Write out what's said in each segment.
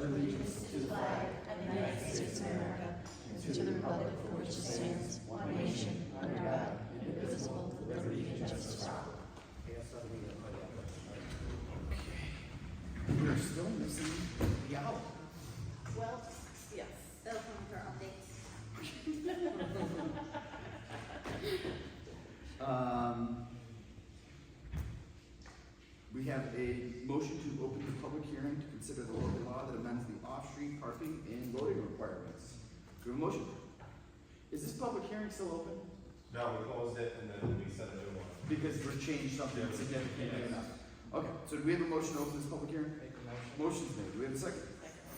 allegiance to the flag of the United States of America and to the republic for which it stands, one nation, under God, indivisible, with liberty and justice for all. We're still missing the owl. Well, yes, that'll come with our updates. We have a motion to open the public hearing to consider the local law that amends the off-street parking and loading requirements. Do we have a motion? Is this public hearing still open? No, we closed it and then we set a new one. Because we're changed something significantly enough. Okay, so do we have a motion to open this public hearing? Make a motion. Motion's made. Do we have a second?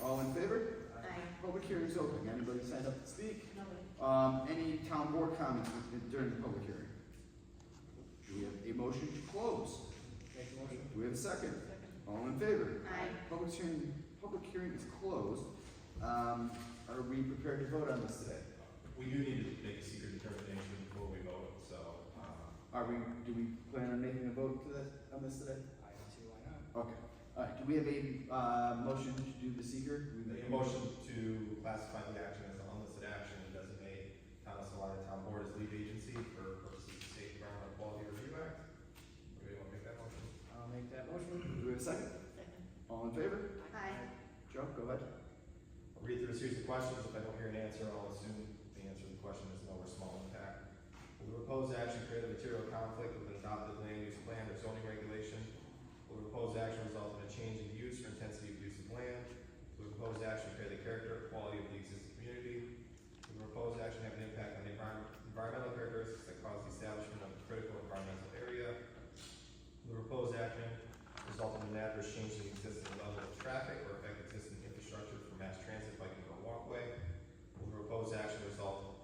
All in favor? Aye. Public hearing's open. Anybody signed up to speak? Nobody. Any town board comments during the public hearing? Do we have a motion to close? Make a motion. Do we have a second? All in favor? Aye. Public hearing is closed. Are we prepared to vote on this today? We do need to make a secret determination before we vote, so, Do we plan on making a vote on this today? I don't see why not. Okay. All right, do we have a motion to do the seeker? Do we make a motion to classify the action as an unlisted action and designate Town of Salina Town Board as lead agency for purposes of the State Environmental Quality Review Act. Anybody want to make that motion? I'll make that motion. Do we have a second? Second. All in favor? Aye. Joe, go ahead. I'll read through a series of questions. If I don't hear an answer, I'll assume the answer to the question is no or small impact. Will the proposed action create a material conflict with an adopted land use plan or zoning regulation? Will the proposed action result in a change in use or intensity of use of land? Will the proposed action create the character or quality of the existing community? Will the proposed action have an impact on the environmental characteristics that cause the establishment of a critical environmental area? Will the proposed action result in an adverse change in the existing level of traffic or affect existing infrastructure for mass transit, biking, or walkway? Will the proposed action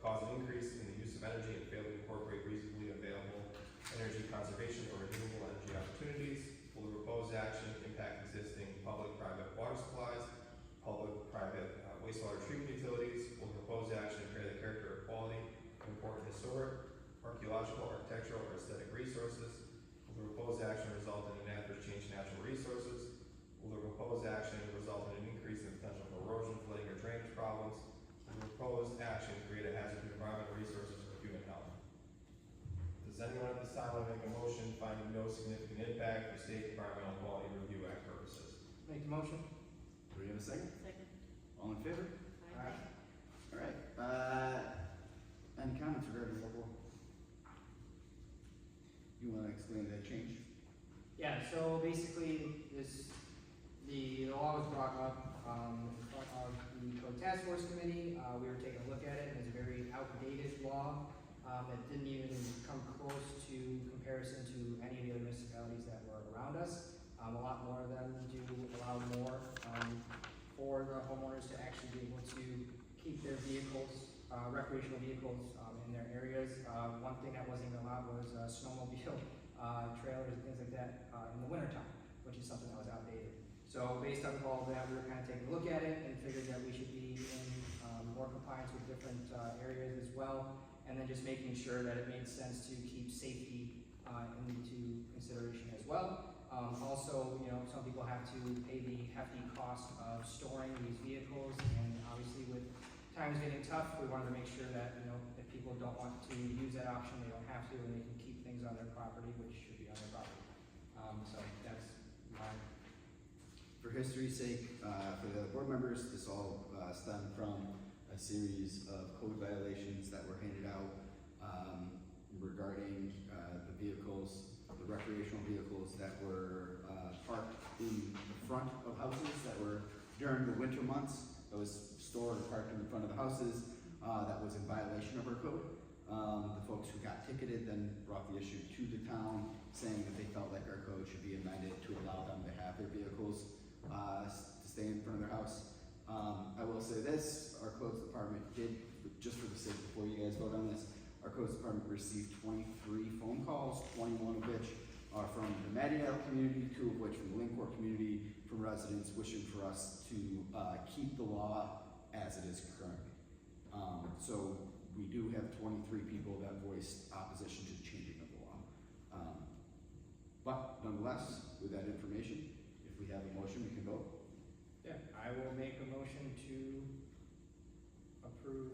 cause an increase in the use of energy and fail to incorporate reasonably available energy conservation or renewable energy opportunities? Will the proposed action impact existing public-private water supplies, public-private wastewater treatment utilities? Will the proposed action create the character or quality of important historic, archaeological, architectural, or aesthetic resources? Will the proposed action result in an adverse change in natural resources? Will the proposed action result in an increase in the potential for erosion, flooding, or drainage problems? Will the proposed action create a hazard to environmental resources or human health? Does anyone at this time want to make a motion finding no significant impact for State Environmental Quality Review Act purposes? Make the motion. Do we have a second? Second. All in favor? Aye. All right. Any comments regarding local? You want to explain that change? Yeah, so basically, the law was brought up, in front of the Code Task Force Committee. We were taking a look at it, and it's a very outdated law, that didn't even come close to comparison to any of the other municipalities that were around us. A lot more of them do allow more, for the homeowners to actually be able to keep their vehicles, recreational vehicles, in their areas. One thing that wasn't even allowed was snowmobile trailers and things like that in the wintertime, which is something that was outdated. So based on all of that, we were kind of taking a look at it and figured that we should be in more compliance with different areas as well, and then just making sure that it made sense to keep safety into consideration as well. Also, some people have to pay the hefty cost of storing these vehicles, and obviously with times getting tough, we wanted to make sure that, if people don't want to use that option, they don't have to, and they can keep things on their property, which should be on their property. So that's my... For history's sake, for the other board members, this all stemmed from a series of code violations that were handed out regarding the vehicles, the recreational vehicles that were parked in the front of houses that were during the winter months. That was stored or parked in the front of the houses. That was in violation of our code. The folks who got ticketed then brought the issue to the town, saying that they felt like our code should be amended to allow them to have their vehicles to stay in front of their house. I will say this, our codes department did, just for the sake before you guys vote on this, our codes department received 23 phone calls, 21 of which are from the Maddie-Dale community, 2 of which from the Linkport community, from residents wishing for us to keep the law as it is currently. So we do have 23 people that voiced opposition to the changing of the law. But nonetheless, with that information, if we have a motion, we can vote. Yeah, I will make motion to approve.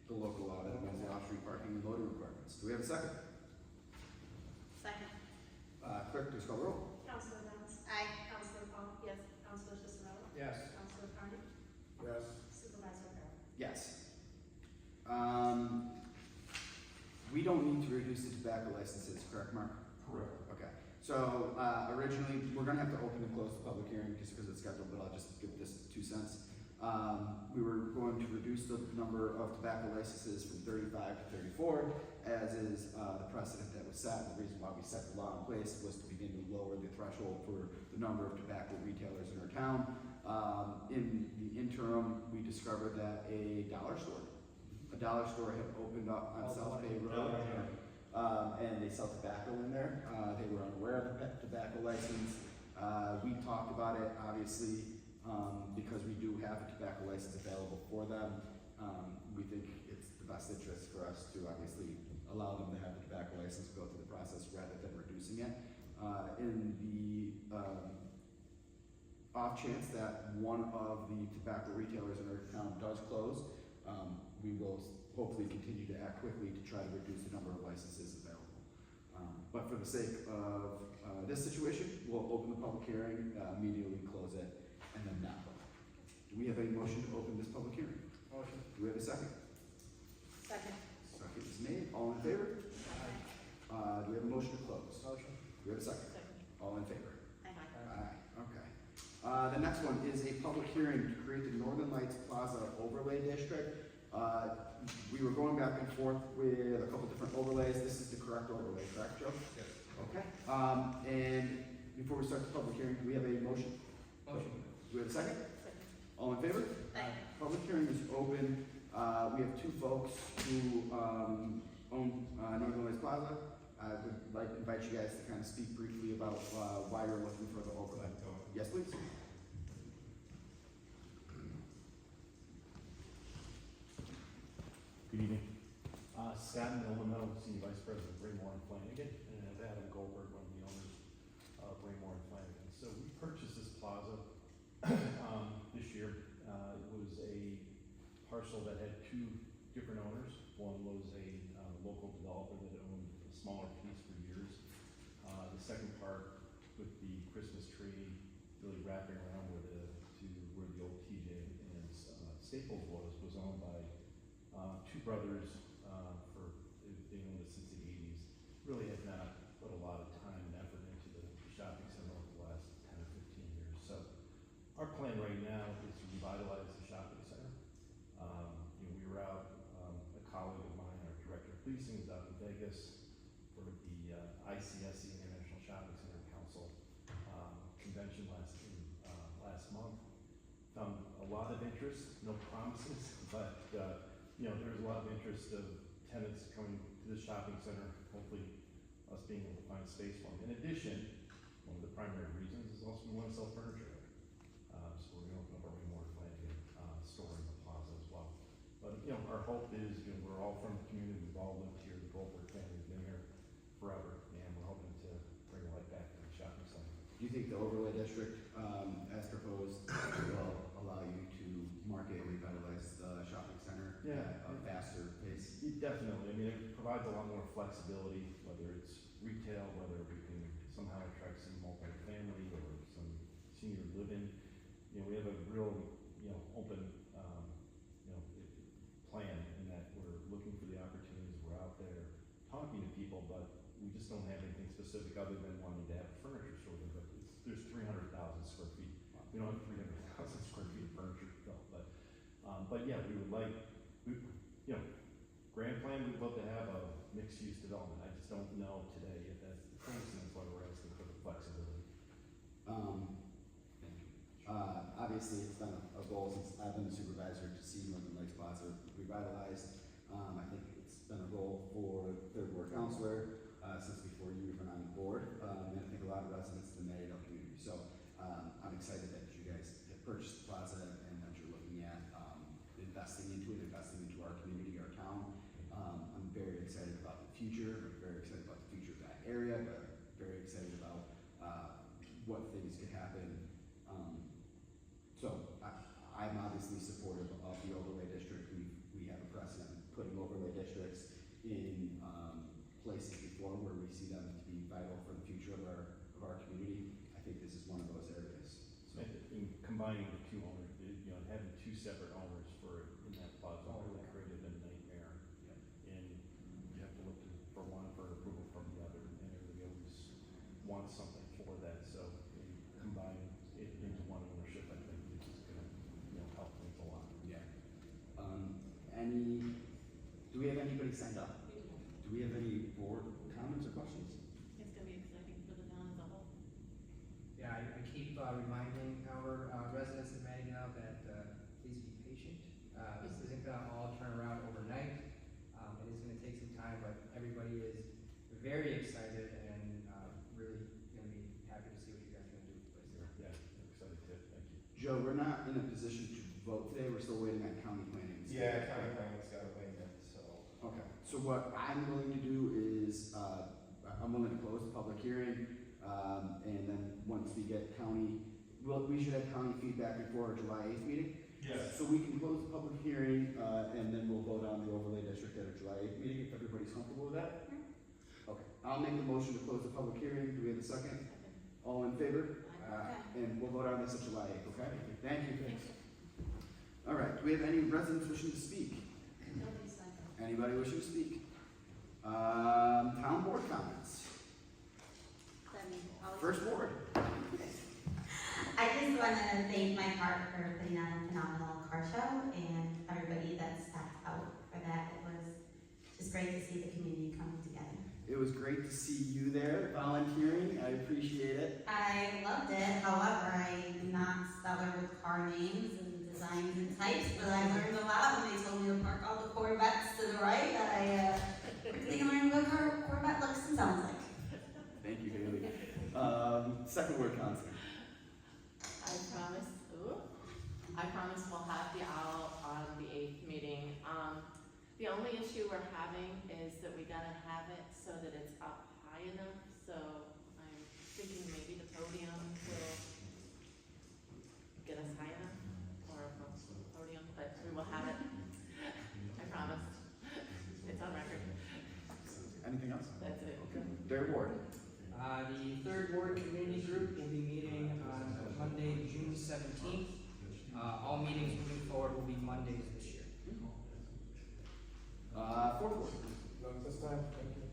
The local law that amends the off-street parking and loading requirements. Do we have a second? Second. Clerk, please call the roll. Counselor Nellens. Aye. Counselor Paul. Yes. Counselor Cicarelli. Yes. Counselor Carney. Yes. Supervisor Farrell. Yes. We don't need to reduce the tobacco licenses, correct, Mark? Correct. Okay. So, originally, we're gonna have to open and close the public hearing just because it's scheduled, but I'll just give this 2 cents. We were going to reduce the number of tobacco licenses from 35 to 34, as is the precedent that was set. The reason why we set the law in place was to begin to lower the threshold for the number of tobacco retailers in our town. In the interim, we discovered that a dollar store had opened up on South Bay Road. And they sell tobacco in there. They were unaware of the tobacco license. We talked about it, obviously, because we do have a tobacco license available for them. We think it's the best interest for us to obviously allow them to have the tobacco license, go through the process rather than reducing it. In the off chance that one of the tobacco retailers in our town does close, we will hopefully continue to act quickly to try to reduce the number of licenses available. But for the sake of this situation, we'll open the public hearing, immediately close it, and then not vote. Do we have a motion to open this public hearing? Motion. Do we have a second? Second. Second is made. All in favor? Do we have a motion to close? Motion. Do we have a second? Second. All in favor? Aye. Aye, okay. The next one is a public hearing to create the Northern Lights Plaza Overlay District. We were going back and forth with a couple different overlays. This is the correct overlay, correct, Joe? Yes. Okay. And before we start the public hearing, do we have a motion? Motion. Do we have a second? Second. All in favor? Aye. Public hearing is open. We have 2 folks who own Northern Lights Plaza. I would like to invite you guys to kind of speak briefly about why you're looking for the overlay. Yes, please. Good evening. Scott Milano, Senior Vice President of Braymore and Flanagan, and Adam Goldberg, one of the owners of Braymore and Flanagan. So we purchased this plaza this year. It was a parcel that had 2 different owners. One was a local developer that owned a smaller piece for years. The second part with the Christmas tree really wrapping around with it to where the old TJ and Staples was owned by 2 brothers. They owned it since the 80s. Really had not put a lot of time and effort into the shopping center over the last 10 or 15 years. So our plan right now is to revitalize the shopping center. We were out, a colleague of mine, our director of policing, was out in Vegas for the ICSC, International Shopping Center Council convention last month. Found a lot of interest, no promises, but there's a lot of interest of tenants coming to the shopping center, hopefully us being able to find space for them. In addition, one of the primary reasons is also we want to sell furniture there. So we're going to open up our Raymore Flanagan store in the plaza as well. But our hope is, we're all from the community, we've all lived here, the Goldberg family has been here forever, and we're hoping to bring life back to the shopping center. Do you think the overlay district, as proposed, will allow you to market and revitalize the shopping center at a faster pace? Definitely. I mean, it provides a lot more flexibility, whether it's retail, whether we can somehow attract some multifamily or some senior living. We have a real, open, plan in that we're looking for the opportunities. We're out there talking to people, but we just don't have anything specific other than wanting to have a furniture store. But there's 300,000 square feet. We don't have 300,000 square feet of furniture built, but yeah, we would like, grand plan, we'd love to have a mixed-use development. I just don't know today if that's the case, and that's why we're asking for the flexibility. Thank you. Obviously, it's been a goal since I've been the supervisor to see Northern Lights Plaza revitalized. I think it's been a goal for the Third Ward Councilor since before you even on the board, and I think a lot of residents in the Maryville community. So I'm excited that you guys have purchased the plaza and that you're looking at investing into our community, our town. I'm very excited about the future. I'm very excited about the future of that area, but very excited about what things could happen. So obviously supportive of the overlay district. We have a precedent of putting overlay districts in, places before where we see them to be vital for the future of our community. I think this is one of those areas. So, In combining the two owners, having two separate owners in that plaza really created a nightmare. yeah. And you have to look for approval from the other, and everybody always wants something for that, so in combining it into one ownership, I think this is gonna, help things a lot. Yeah. Do we have anybody signed up? Do we have any board comments or questions? It's gonna be exciting for the town as a whole. Yeah, I keep reminding our residents of Manningham that please be patient. This isn't gonna all turn around overnight. It is gonna take some time, but everybody is very excited and really gonna be happy to see what you guys are gonna do with the place. Yeah, I'm excited too, thank you. Joe, we're not in a position to vote today. We're still waiting on county planning. Yeah, county planning's got to weigh in, so. Okay, so what I'm willing to do is, I'm willing to close the public hearing, and then once we get we should have county feedback before our July 8th meeting. Yes. So we can close the public hearing, and then we'll vote on the overlay district at our July 8th meeting, if everybody's comfortable with that? Okay, I'll make the motion to close the public hearing. Do we have a second? All in favor? And we'll vote on this at July 8th, okay? Thank you. All right, do we have any residents wishing to speak? Nobody's signed up. Anybody wishing to speak? Town board comments. First ward. I just want to thank Mike Hart for putting on a phenomenal car show and everybody that stepped out for that. It was just great to see the community coming together. It was great to see you there volunteering. I appreciate it. I loved it. However, I'm not stellar with car names and designs and types, but I learned a lot when they told me to park all the Corvettes to the right. I quickly learned what a Corvette looks and sounds like. Thank you, Haley. Second word, Constance. I promise we'll have the owl on the 8th meeting. The only issue we're having is that we gotta have it so that it's up high enough, so I'm thinking maybe the podium will get us high enough, or a podium, but we will have it. I promise. It's on record. Anything else? That's it. Third ward. The third ward community group will be meeting on Monday, June 17th. All meetings moving forward will be Mondays this year. Fourth ward. Not this time, thank you.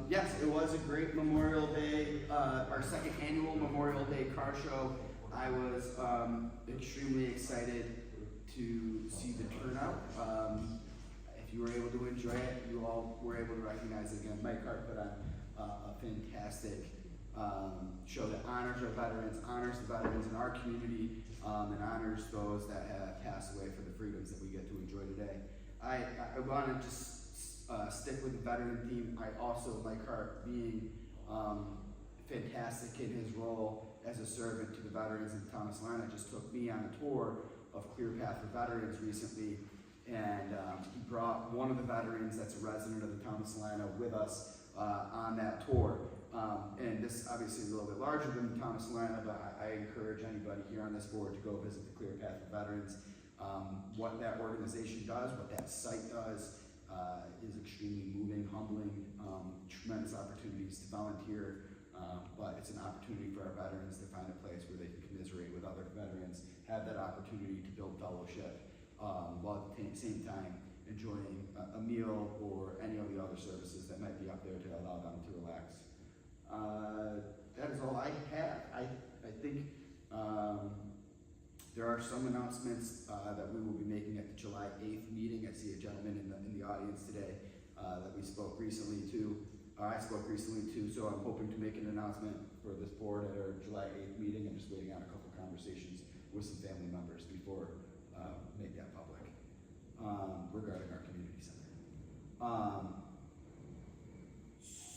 Yes, it was a great Memorial Day, our second annual Memorial Day car show. I was extremely excited to see the turnout. If you were able to enjoy it, you all were able to recognize it again. Mike Hart put on a fantastic show that honors our veterans, honors the veterans in our community, and honors those that have passed away for the freedoms that we get to enjoy today. I want to just stick with the veteran theme. I also, Mike Hart being fantastic in his role as a servant to the veterans in the town of Salina, just took me on a tour of Clear Path for Veterans recently, and he brought one of the veterans that's a resident of the town of Salina with us on that tour. And this obviously is a little bit larger than the town of Salina, but I encourage anybody here on this board to go visit the Clear Path for Veterans. What that organization does, what that site does, is extremely moving, humbling, tremendous opportunities to volunteer, but it's an opportunity for our veterans to find a place where they can commiserate with other veterans, have that opportunity to build fellowship, while at the same time enjoying a meal or any of the other services that might be up there to allow them to relax. That is all I have. I think there are some announcements that we will be making at the July 8th meeting. I see a gentleman in the audience today that we spoke recently to. I spoke recently to, so I'm hoping to make an announcement for this board at our July 8th meeting. I'm just waiting on a couple conversations with some family members before make that public regarding our community center.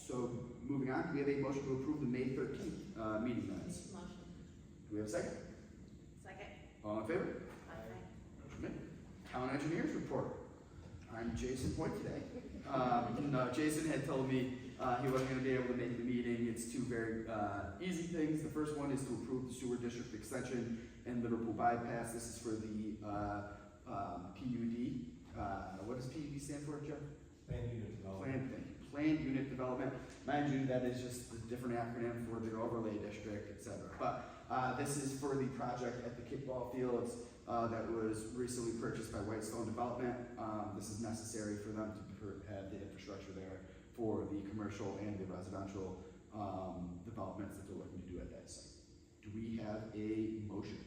So moving on, do we have a motion to approve the May 13th meeting minutes? Motion. Do we have a second? Second. All in favor? Aye. Motion made. Town engineers report. I'm Jason Point today. No, Jason had told me he wasn't gonna be able to make the meeting. It's two very, easy things. The first one is to approve the sewer district extension and Liverpool bypass. This is for the, PUD. What does PUD stand for, Joe? Planned unit development. Planned unit development. Mind you, that is just a different acronym for the overlay district, et cetera. But, this is for the project at the kickball fields, that was recently purchased by Whitestone Development. This is necessary for them to have the infrastructure there for the commercial and the residential, developments that they're looking to do at that site. Do we have a motion?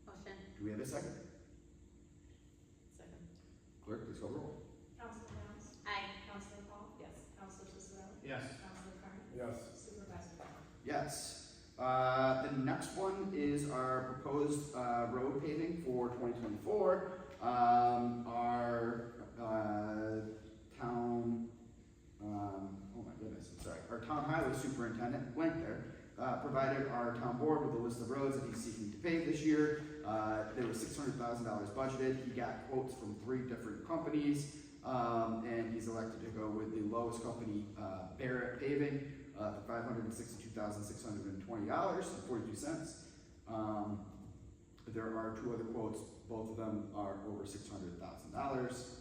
Motion. Do we have a second? Second. Clerk, please call the roll. Counselor Downs? Aye. Counselor Paul? Yes. Counselor Cicero? Yes. Counselor Carney? Yes. Supervisor Farrell? Yes. The next one is our proposed, road paving for 2024. Our, town, oh my goodness, I'm sorry, our town highway superintendent went there, provided our town board with a list of roads that he's seeking to pave this year. There was $600,000 budgeted. He got quotes from 3 different companies, and he's elected to go with the lowest company, Barrett Paving, for $562,620.42. There are 2 other quotes. Both of them are over $600,000.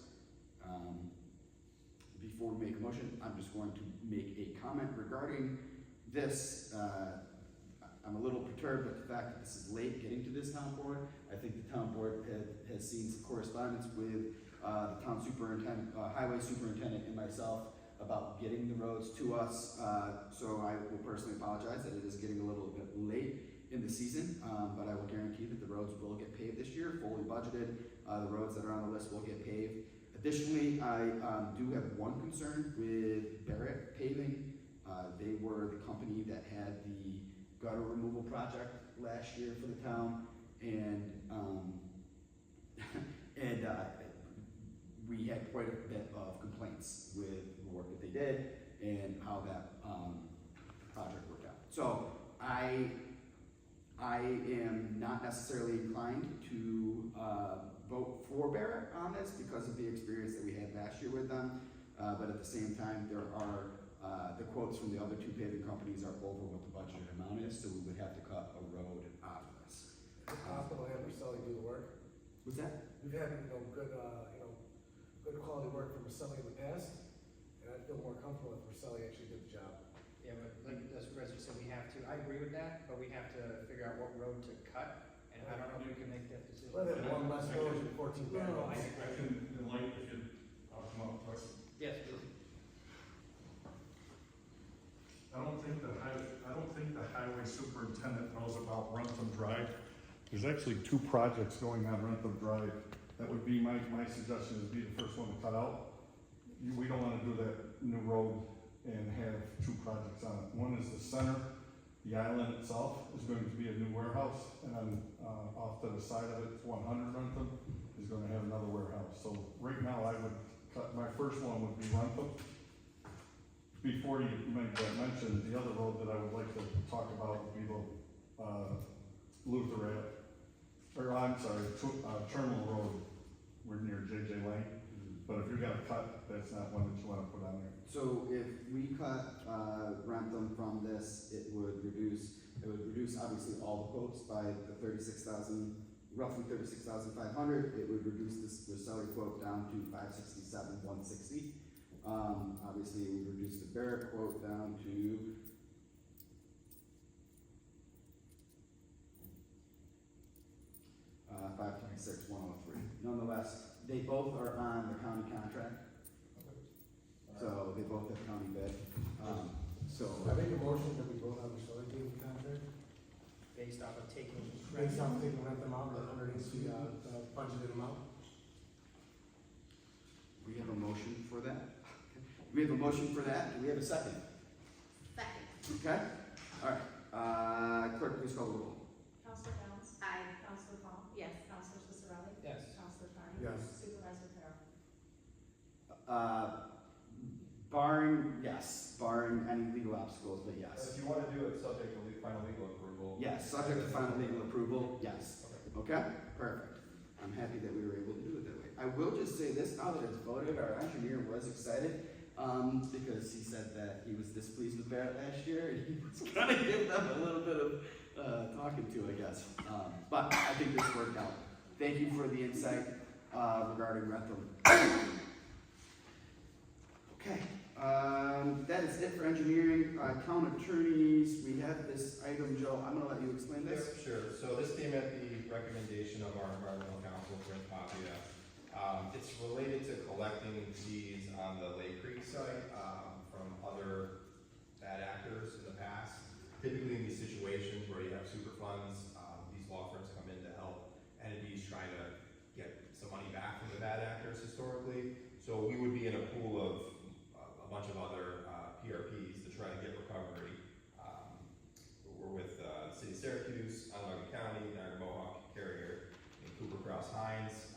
Before we make a motion, I'm just going to make a comment regarding this. I'm a little perturbed at the fact that this is late getting to this town board. I think the town board has seen some correspondence with the town superintendent, highway superintendent and myself about getting the roads to us. So I will personally apologize that it is getting a little bit late in the season, but I will guarantee that the roads will get paved this year, fully budgeted. The roads that are on the list will get paved. Additionally, I do have one concern with Barrett Paving. They were the company that had the gutter removal project last year for the town, and we had quite a bit of complaints with the work that they did and how that project worked out. So I am not necessarily inclined to vote for Barrett on this because of the experience that we had last year with them. But at the same time, there are the quotes from the other 2 paving companies are over what the budgeted amount is, so we would have to cut a road out of this. It's possible to have Marcelli do the work. What's that? We've had, good quality work from Marcelli in the past, and I feel more comfortable if Marcelli actually did the job. Yeah, but like the supervisor said, we have to, I agree with that, but we have to figure out what road to cut, and I don't know if we can make that decision. Well, then one less road and 14 bad No, roads. I can enlighten if you, I'll come up with. Yes, please. I don't think the highway superintendent knows about Rentham Drive. There's actually 2 projects going on Rentham Drive. That would be my suggestion, is be the first one to cut out. We don't wanna do that new road and have 2 projects on it. One is the center, the island itself is going to be a new warehouse, and then, off to the side of it, 100 Rentham is gonna have another warehouse. So right now, I would cut, my first one would be Rentham. Before you make that mention, the other road that I would like to talk about would be the, Lutherat, or I'm sorry, Terminal Road, we're near JJ Lane. But if you're gonna cut, that's not one that you wanna put on there. So if we cut Rentham from this, it would reduce obviously all the quotes by the roughly 36,500. It would reduce the seller quote down to 567,160. Obviously, we reduced the Barrett quote down to $526,103. Nonetheless, they both are on the county contract, so they both have county bid. I make a motion that we vote on Marcelli doing the contract, Based off of taking. based on taking Rentham out, or underneath the budgeted amount. We have a motion for that. We have a motion for that. Do we have a second? Second. Okay. All right. Clerk, please call the roll. Counselor Downs? Aye. Counselor Paul? Yes. Counselor Cicero? Yes. Counselor Carney? Yes. Supervisor Farrell? Barring any legal obstacles, but yes. If you wanna do it subject to final legal approval. Yes, subject to final legal approval, yes. Okay, perfect. I'm happy that we were able to do it that way. I will just say this, now that it's voted, our engineer was excited. because he said that he was displeased with Barrett last year, and he was gonna give them a little bit of talking to, I guess. But I think this worked out. Thank you for the insight regarding rental. Okay, that is it for engineering. Town attorneys, we have this item, Joe, I'm gonna let you explain this. Yep, sure. So this came at the recommendation of our environmental counsel, Brent Papia. It's related to collecting fees on the Lake Creek site, from other bad actors in the past. Typically in these situations where you have super funds, these law firms come in to help entities try to get some money back from the bad actors historically. So we would be in a pool of a bunch of other PRPs to try to get recovery. We're with City of Syracuse, Onondaga County, Niagara Mohawk, Carrier, and Cooper Cross Hines.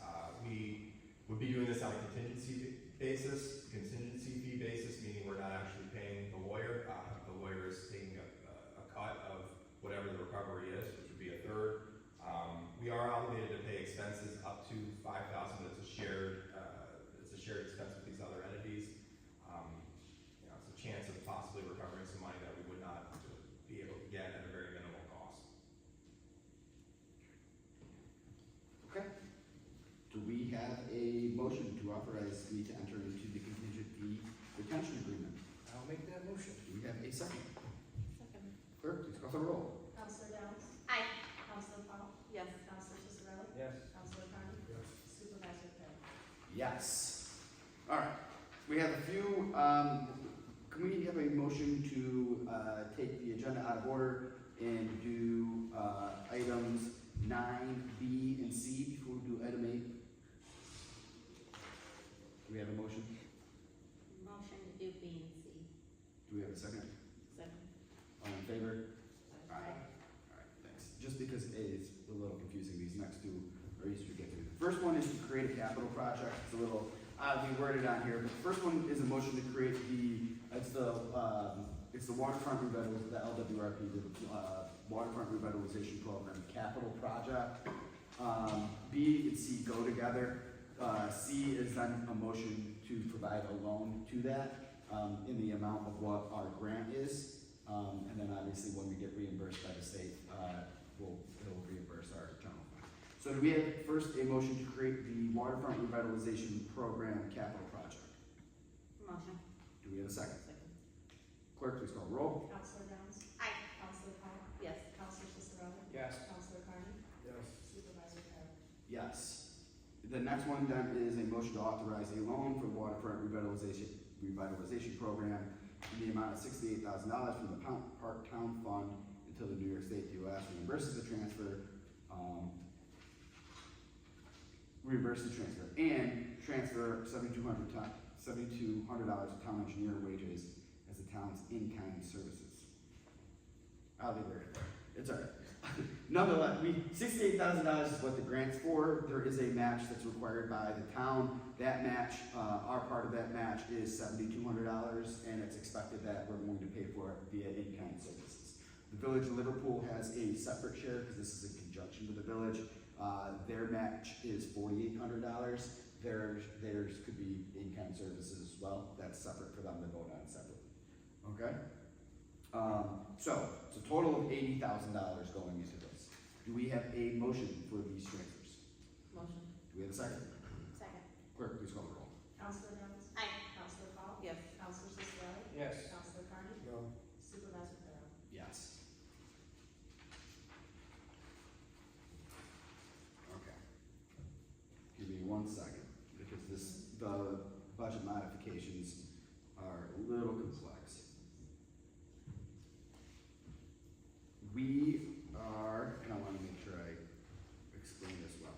We would be doing this on a contingency fee basis, meaning we're not actually paying the lawyer. The lawyer is taking a cut of whatever the recovery is, which would be a third. We are obligated to pay expenses up to $5,000. It's a shared expense with these other entities. It's a chance of possibly recovering some money that we would not be able to get at a very minimal cost. Okay. Do we have a motion to authorize me to enter into the contingent fee retention agreement? I'll make that motion. Do we have a second? Second. Clerk, please call the roll. Counselor Downs? Aye. Counselor Paul? Yes. Counselor Cicarelli? Yes. Counselor Carney? Yes. Supervisor Curry? Yes. All right. We have a few, can we have a motion to take the agenda out of order and do items 9, B, and C before we do item 8? Do we have a motion? Motion to do B and C. Do we have a second? Second. All in favor? Aye. All right, thanks. Just because A is a little confusing, these next two are easier to get through. The first one is to create a capital project. It's a little oddly worded on here, but the first one is a motion to create it's the waterfront revitalization, the LWRP, the waterfront revitalization program capital project. B and C go together. C is then a motion to provide a loan to that in the amount of what our grant is. And then obviously when we get reimbursed by the state, it'll reimburse our general fund. So do we have first a motion to create the waterfront revitalization program capital project? Motion. Do we have a second? Second. Clerk, please call the roll. Counselor Downs? Aye. Counselor Paul? Yes. Counselor Cicarelli? Yes. Counselor Carney? Yes. Supervisor Curry? Yes. The next one then is a motion to authorize a loan for the waterfront revitalization program in the amount of $68,000 from the Park Town Fund until the New York State DOS reimburses the transfer, and transfer $7,200 of town engineer wages as the town's in-kind services. I'll leave it right there. It's all right. Nonetheless, $68,000 is what the grant's for. There is a match that's required by the town. That match, our part of that match is $7,200, and it's expected that we're going to pay for it via in-kind services. The Village of Liverpool has a separate share because this is in conjunction with the village. Their match is $4,800. Theirs could be in-kind services as well. That's separate for them to vote on separately. Okay? So it's a total of $80,000 going into this. Do we have a motion for these transfers? Motion. Do we have a second? Second. Clerk, please call the roll. Counselor Downs? Aye. Counselor Paul? Yes. Counselor Cicarelli? Yes. Counselor Carney? No. Supervisor Curry? Yes. Okay. Give me 1 second, because the budget modifications are a little complex. We are, and I want to make sure I explain this well.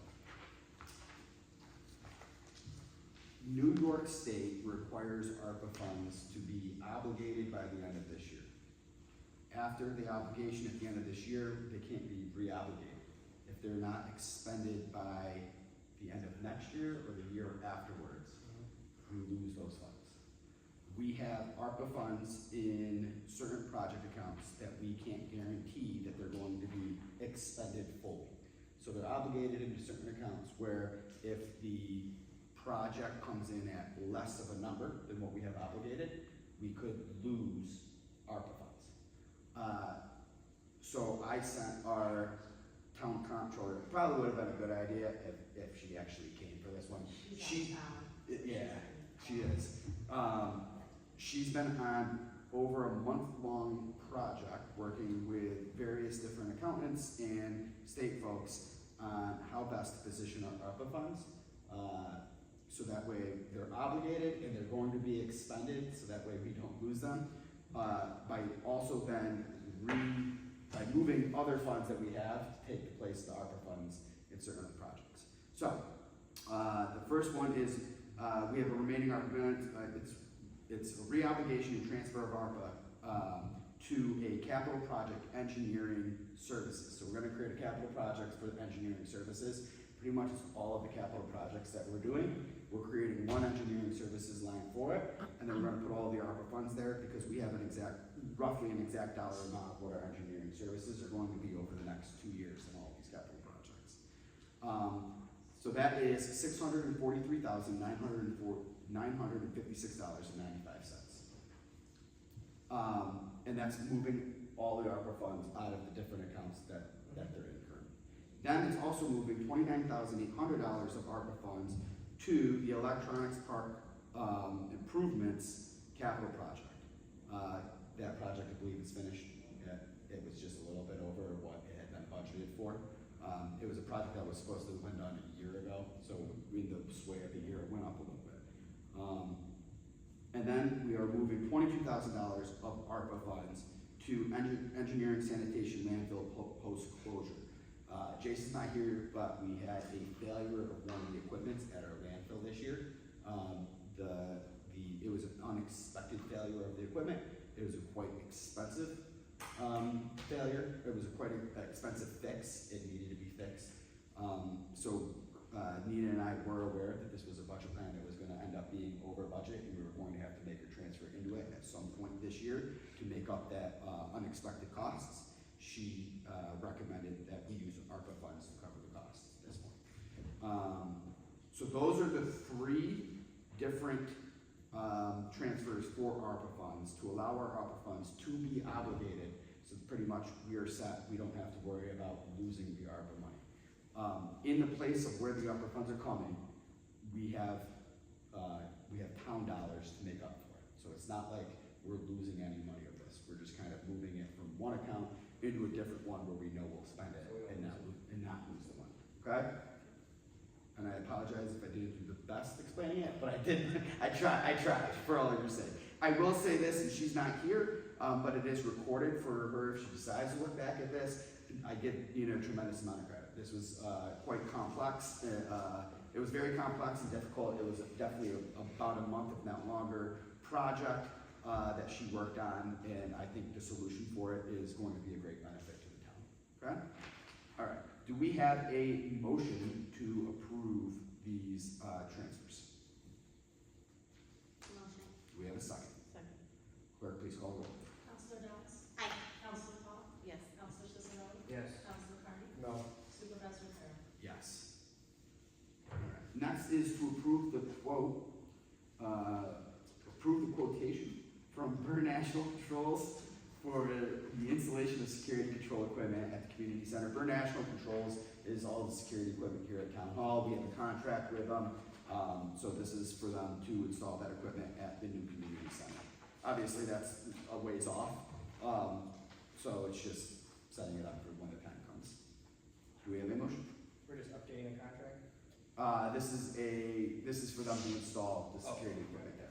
New York State requires ARPA funds to be obligated by the end of this year. After the obligation at the end of this year, they can't be re-obligated. If they're not expended by the end of next year or the year afterwards, we lose those funds. We have ARPA funds in certain project accounts that we can't guarantee that they're going to be expended fully. So they're obligated into certain accounts where if the project comes in at less of a number than what we have obligated, we could lose ARPA funds. So I sent our town comptroller, it probably would have been a good idea if she actually came for this one. Yeah, she is. She's been on over a month-long project working with various different accountants and state folks on how best to position our ARPA funds. So that way they're obligated and they're going to be expended, so that way we don't lose them. By also then by moving other funds that we have to take the place of the ARPA funds in certain other projects. So, the first one is, we have a remaining ARPA, it's a reobligation and transfer of ARPA to a capital project engineering services. So we're gonna create a capital project for engineering services. Pretty much it's all of the capital projects that we're doing. We're creating one engineering services line for it, and then we're gonna put all the ARPA funds there because we have roughly an exact dollar amount of what our engineering services are going to be over the next 2 years in all of these capital projects. So that is $643,956.95. And that's moving all the ARPA funds out of the different accounts that they're in currently. Then it's also moving $29,800 of ARPA funds to the electronics park improvements capital project. That project, I believe, is finished. It was just a little bit over what it had been budgeted for. It was a project that was supposed to have been done a year ago, so in the sway of the year, it went up a little bit. And then we are moving $22,000 of ARPA funds to engineering sanitation landfill post-closure. Jason's not here, but we had a failure of one of the equipment at our landfill this year. It was an unexpected failure of the equipment. It was a quite expensive failure. It was a quite expensive fix. It needed to be fixed. So Nina and I were aware that this was a budget plan that was going to end up being over budget, and we were going to have to make a transfer into it at some point this year to make up that unexpected costs. She recommended that we use ARPA funds to cover the costs at this point. So those are the three different transfers for ARPA funds to allow our ARPA funds to be obligated. So pretty much we are set. We don't have to worry about losing the ARPA money. In the place of where the ARPA funds are coming, we have town dollars to make up for it. So it's not like we're losing any money of this. We're just kind of moving it from one account into a different one where we know we'll spend it and not lose the money. Okay? And I apologize if I didn't do the best explaining it, but I did. I tried for all of your sake. I will say this, and she's not here, but it is recorded for her if she decides to look back at this. I give Nina a tremendous amount of credit. This was quite complex. It was very complex and difficult. It was definitely about a month, if not longer, project that she worked on, and I think the solution for it is going to be a great benefit to the town. Okay? All right. Do we have a motion to approve these transfers? Motion. Do we have a second? Second. Clerk, please call the roll. Counselor Dallas? Aye. Counselor Paul? Yes. Counselor Sisseton? Yes. Counselor Carney? No. Supervisor Farrell? Yes. All right. Next is to approve the quotation from Burr National Controls for the installation of security control equipment at the community center. Burr National Controls is all the security equipment here at Town Hall. We have a contract with them, so this is for them to install that equipment at the new community center. Obviously, that's a ways off, so it's just setting it up for when the time comes. Do we have a motion? We're just updating the contract? This is for them to install the security equipment there.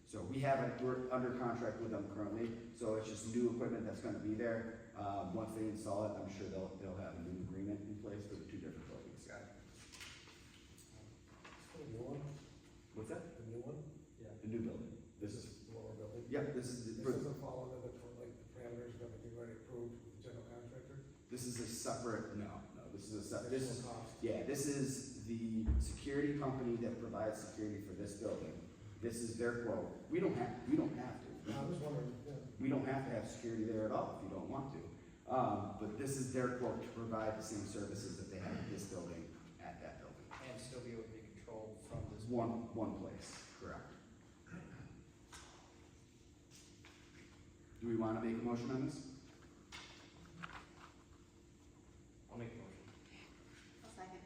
So we're under contract with them currently, so it's just new equipment that's gonna be there. Once they install it, I'm sure they'll have a new agreement in place for the two different buildings. The new one? What's that? The new one? Yeah. The new building. This is, The one we're building? yep, this is, This doesn't fall under the parameters of everything already approved with the general contractor? this is a separate, no, this is a separate, Additional cost. yeah, this is the security company that provides security for this building. This is their quote. We don't have to. I'm just wondering, yeah. We don't have to have security there at all if you don't want to. But this is their quote to provide the same services that they have at this building, at that building. And still be able to be controlled from this one place, correct. Do we wanna make a motion on this? I'll make the motion. I'll second.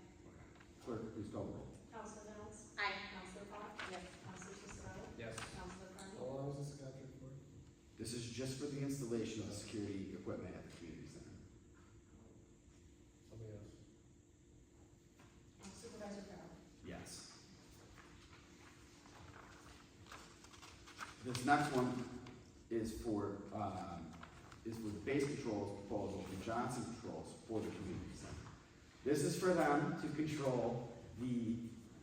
Clerk, please call the roll. Counselor Reynolds? Aye. Counselor Fox? Yes. Counselor Sisseton? Yes. Counselor Carney? How long is this contract for? This is just for the installation of the security equipment at the community center. Somebody else. Supervisor Farrell? Yes. This next one is for the base controls proposal for Johnson Controls for the community center. This is for them to control the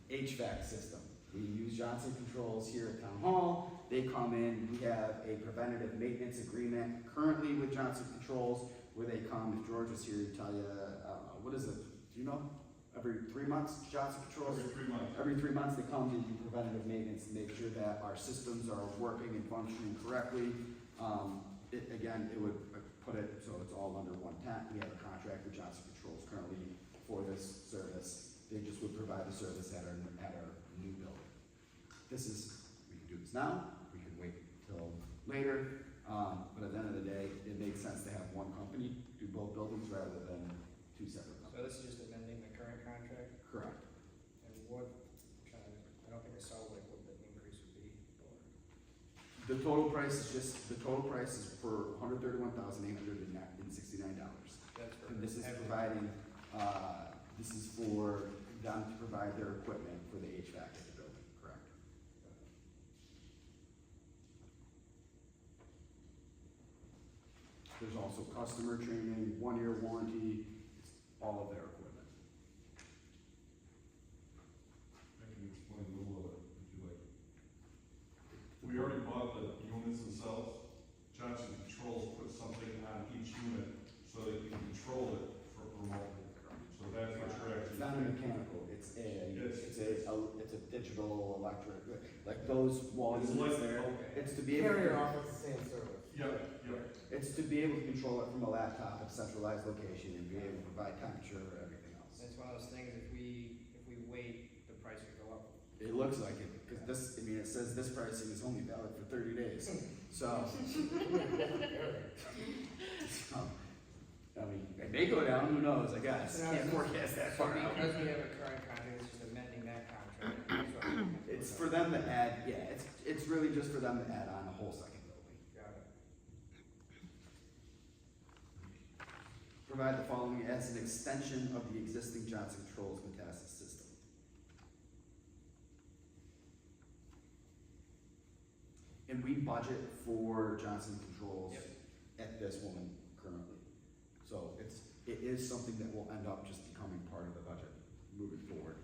HVAC system. We use Johnson Controls here at Town Hall. They come in, we have a preventative maintenance agreement currently with Johnson Controls where they come, if George was here, he'd tell you, what is it, do you know? Every 3 months, Johnson Controls? Every 3 months. Every 3 months, they come and do preventative maintenance to make sure that our systems are working and functioning correctly. It would put it so it's all under one tent. We have a contract with Johnson Controls currently for this service. They just would provide the service at our new building. We can do this now, we can wait till later, but at the end of the day, it makes sense to have one company do both buildings rather than two separate So companies. this is just amending the current contract, Correct. and what, I don't think I saw like what the increase would be, or. The total price is for $131,869. That's for. And this is everything. providing, this is for them to provide their equipment for the HVAC at the building, correct? There's also customer training, 1-year warranty, it's all of their equipment. I can explain a little of it, if you like. We already bought the units themselves. Johnson Controls put something on each unit so they can control it remotely. So that's what you're It's actually. not a mechanical, it's Yes. a digital electric, like those wall It's units like- there. Okay. It's to be able Carrier to, offers the same service. Yep, yep. it's to be able to control it from a laptop at a centralized location and be able to provide temperature or everything else. It's one of those things, if we wait, the price could go up. It looks like it, because this, it says this pricing is only valid for 30 days, so. It may go down, who knows, I guess, So now can't is this- forecast that So far out. because we have a current contract, it's just amending that contract. That's what I'm- It's for them to add, yeah, it's really just for them to add on a whole second building. Got it. Provide the following as an extension of the existing Johnson Controls Metasis system. And we budget for Johnson Controls Yep. at this moment currently. So it is something that will end up just becoming part of the budget moving forward.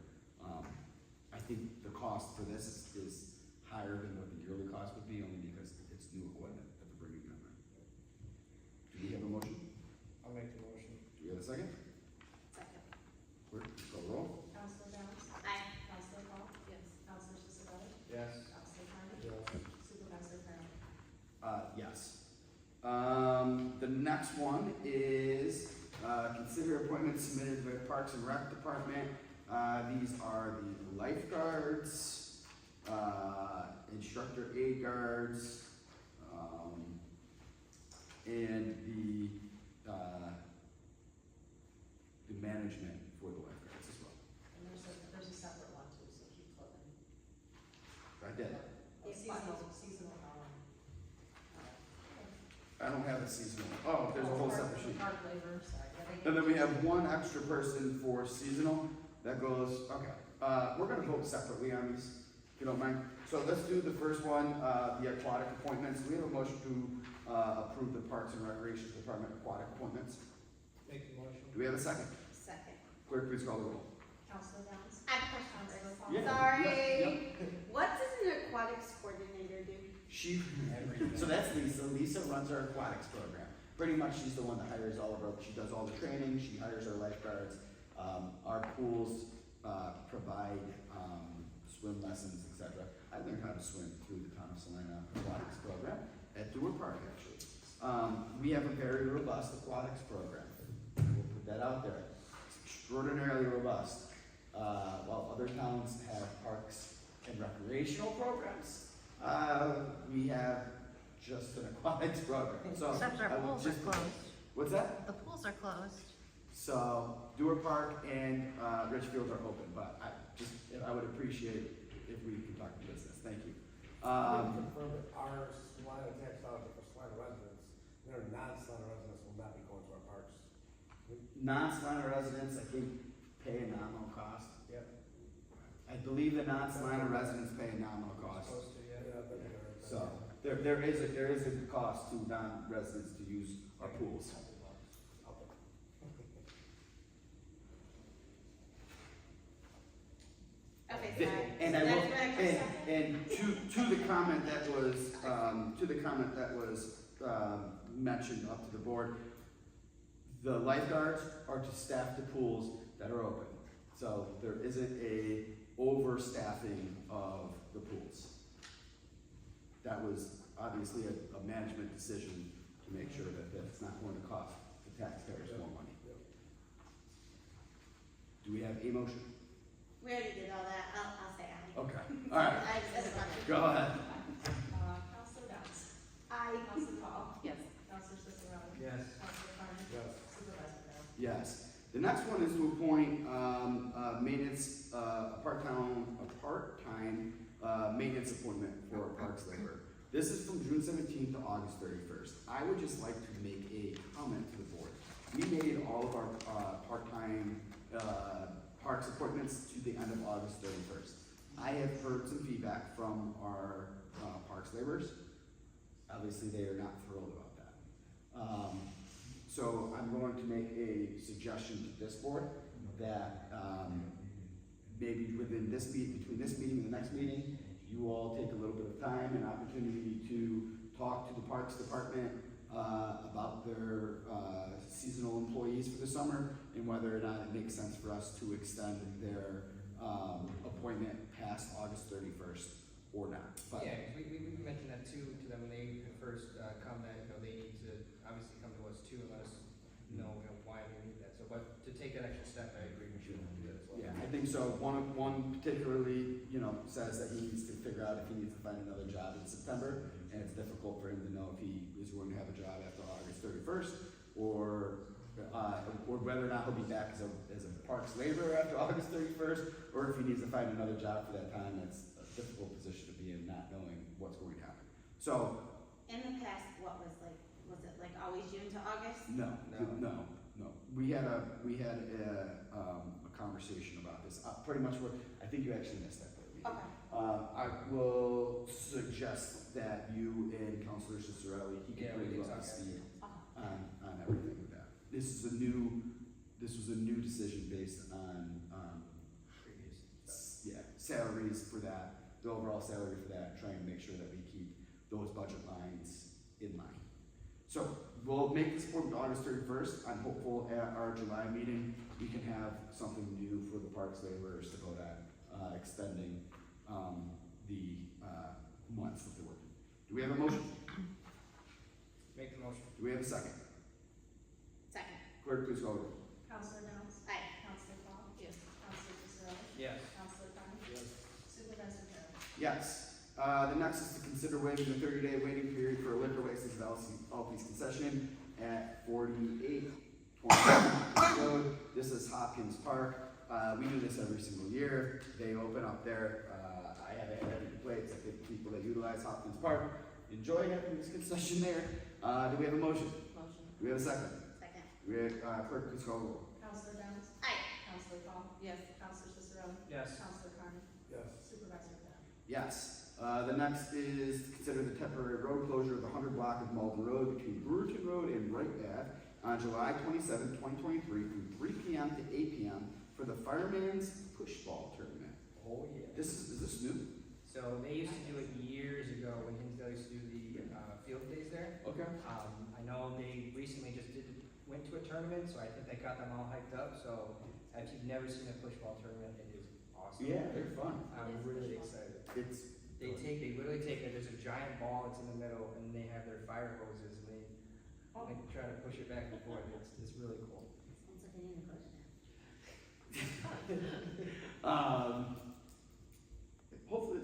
I think the cost for this is higher than what the yearly cost would be, only because it's new equipment that they're bringing in. Do we have a motion? I'll make the motion. Do we have a second? Second. Clerk, call the roll. Counselor Reynolds? Aye. Counselor Fox? Yes. Counselor Sisseton? Yes. Counselor Carney? Yes. Supervisor Farrell? Yes. The next one is, consider appointments submitted by Parks and Rec Department. These are the lifeguards, instructor aid guards, and the management for the lifeguards as well. And there's a separate one too, so keep flipping. I did. Seasonal column. I don't have a seasonal. Oh, there's a whole separate sheet. Park labor, sorry. And then we have one extra person for seasonal, that goes, okay, we're gonna vote separately on these, if you don't mind. So let's do the first one, the aquatic appointments. We have a motion to, approve the Parks and Recreation Department aquatic appointments. Make the motion. Do we have a second? Second. Clerk, please call the roll. Counselor Reynolds? I have a question Counselor first. Fox? Yeah. Sorry. What does an aquatics coordinator do? She, so that's Lisa. Lisa runs our aquatics program. Pretty much she's the one that hires all of our, she does all the training, she hires our lifeguards. Our pools, provide, swim lessons, etc. I learned how to swim through the Town of Salina aquatics program at Dewar Park, actually. We have a very robust aquatics program. We'll put that out there. It's extraordinarily robust. While other towns have parks and recreational programs, we have just an aquatics program, so. Except our I would pools are just- closed. What's that? The pools are closed. So, Dewar Park and, Richfield are open, but I would appreciate if we could talk business, thank you. Confirm that our Salina tax dollars are for Salina residents, and our non-Salina residents will not be going to our parks. Non-Salina residents, I think, pay a nominal cost. Yep. I believe the non-Salina residents pay a nominal cost. Supposed to, yeah. Yeah, but they're. So, there is a cost to non-residents to use our pools. Okay, Th- sorry. And So I will, that's where I come and second? to the comment that was, mentioned up to the board, the lifeguards are to staff the pools that are open. So there isn't a overstaffing of the pools. That was obviously a management decision to make sure that that's not going to cost the taxpayers more money. Do we have a motion? We already did all that, I'll say aye. Okay, all right, I just said it. go ahead. Counselor Downs. Aye. Counselor Paul. Yes. Counselor Cicerone. Yes. Counselor Carney. Yes. Supervisor Brown. Yes. The next one is to appoint, maintenance, a part-time maintenance appointment for Parks Labor. This is from June 17th to August 31st. I would just like to make a comment to the board. We made all of our, part-time, parks appointments to the end of August 31st. I have heard some feedback from our, parks laborers. Obviously, they are not thrilled about that. So I'm going to make a suggestion to this board that, maybe within this between this meeting and the next meeting, you all take a little bit of time and opportunity to talk to the Parks Department, about their, seasonal employees for the summer and whether or not it makes sense for us to extend their, appointment past August 31st or not. But Yeah, 'cause we mentioned that too, to them when they first, come, that, you know, they need to obviously come to us too and let us know, you know, why they need that, so, but to take that extra step, I agree, we should do that as well. yeah, I think so. One particularly, says that he needs to figure out if he needs to find another job in September, and it's difficult for him to know if he is going to have a job after August 31st, or whether or not he'll be back as a parks laborer after August 31st, or if he needs to find another job for that time. That's a difficult position to be in, not knowing what's going to happen. So, In the past, was it like always June to August? no. We had a conversation about this. Pretty much I think you actually missed that. Okay. I will suggest that you and Counselor Cicerelli, he Yeah, can we bring you can up to talk speed Okay. on everything with that. This was a new decision based on, Previous stuff. salaries for that, the overall salary for that, trying to make sure that we keep those budget lines in line. So, we'll make this appointment August 31st. I'm hopeful at our July meeting, we can have something new for the parks laborers to vote on, extending, the, months that they're working. Do we have a motion? Make the motion. Do we have a second? Second. Clerk, please call the roll. Counselor Downs. Aye. Counselor Paul. Yes. Counselor Cicerone. Yes. Counselor Carney. Yes. Supervisor Brown. Yes. The next is to consider waiving the 30-day waiting period for a liquor license at Alfie's concession at 48 Road. This is Hopkins Park. We do this every single year. They open up there. I haven't had any complaints. I think people that utilize Hopkins Park enjoy having this concession there. Do we have a motion? Motion. Do we have a second? Second. Do we have, clerk, please call the roll. Counselor Downs. Aye. Counselor Paul. Yes. Counselor Cicerone. Yes. Counselor Carney. Yes. Supervisor Brown. Yes. The next is to consider the temporary road closure of the 100 block of Malden Road between Brewerton Road and Wright Ave on July 27, 2023 from 3 p.m. to 8 p.m. for the Fireman's Pushball Tournament. Oh, yeah. Is this new? So they used to do it years ago when Hinsdale used to do the, field days there. Okay. I know they recently just went to a tournament, so I think they got them all hyped up, so if you've never seen a pushball tournament, it is awesome. Yeah, they're fun. I'm really excited. It's They literally take it, there's a giant ball that's in the middle, and they have their fire hoses, and they try to push it back and forth, it's really cool. Sounds like I need to go to that. hopefully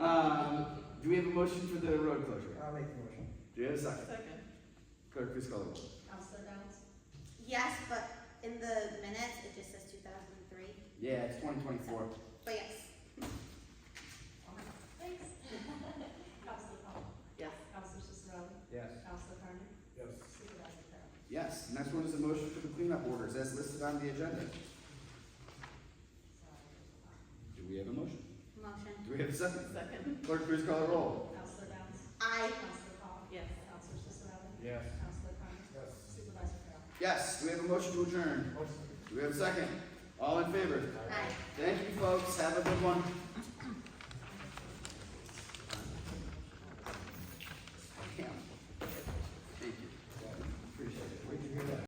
Do we have a motion for the road closure? I'll make the motion. Do you have a second? Second. Clerk, please call the roll. Counselor Downs? Yes, but in the minutes, it just says 2003. Yeah, it's 2024. But yes. Thanks. Counselor Paul? Yes. Counselor Cicerelli? Yes. Counselor Carney? Yes. Supervisor Carroll? Yes, next one is a motion for the cleanup orders as listed on the agenda. Do we have a motion? Motion. Do we have a second? Second. Clerk, please call the roll. Counselor Downs? I. Counselor Paul? Yes. Counselor Cicerelli? Yes. Counselor Carney? Yes. Supervisor Carroll? Yes, do we have a motion to adjourn? Motion. Do we have a second? All in favor?